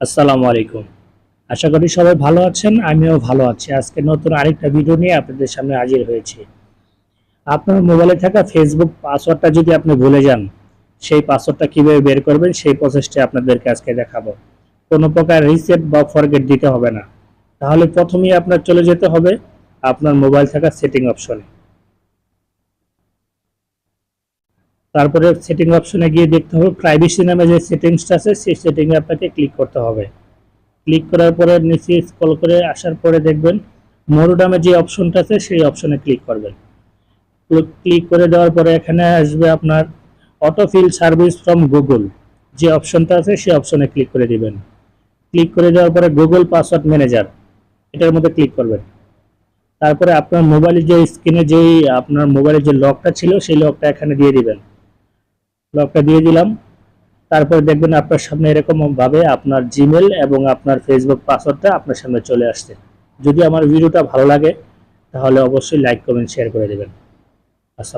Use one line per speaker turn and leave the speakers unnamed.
আসসালামু আলাইকুম। আশা করি সবাই ভালো আছেন, আমিও ভালো আছি। আজকে নতুন আরেকটা ভিডিও নিয়ে আপনাদের সামনে হাজির হয়েছি। আপনার মোবাইলে থাকা ফেসবুক পাসওয়ার্ডটা যদি আপনি ভুলে যান, সেই পাসওয়ার্ডটা কিভাবে বের করবেন সেই প্রসেসটা আপনাদেরকে আজকে দেখাবো। কোনো প্রকার রিসেট বা ফরগেট দিতে হবে না। তাহলে প্রথমেই আপনার চলে যেতে হবে আপনার মোবাইল থাকা সেটিং অপশনে। তারপরে সেটিং অপশনে গিয়ে দেখতে হবে প্রাইভেসি নামে যে সেটিংসটা আছে সেই সেটিংয়ে আপনাকে ক্লিক করতে হবে। ক্লিক করার পরে নিচে স্ক্রল করে আসার পরে দেখবেন মোর নামে যে অপশনটা আছে সেই অপশনে ক্লিক করবেন। ক্লিক করে দেওয়ার পরে এখানে আসবে আপনার অটোফিল সার্ভিস ফ্রম গুগল, যে অপশনটা আছে সেই অপশনে ক্লিক করে দিবেন। ক্লিক করে দেওয়ার পরে গুগল পাসওয়ার্ড ম্যানেজার এটার মধ্যে ক্লিক করবেন। তারপরে আপনার মোবাইলে যে স্ক্রিনে যেই আপনার মোবাইলের যে লকটা ছিল সেই লকটা এখানে দিয়ে দিবেন। লকটা দিয়ে দিলাম। তারপর দেখবেন আপনার সামনে এরকম ভাবে আপনার জিমেল এবং আপনার ফেসবুক পাসওয়ার্ডটা আপনার সামনে চলে আসছে। যদি আমার ভিডিওটা ভালো লাগে তাহলে অবশ্যই লাইক কমেন্ট শেয়ার করে দেবেন। আসসালাম।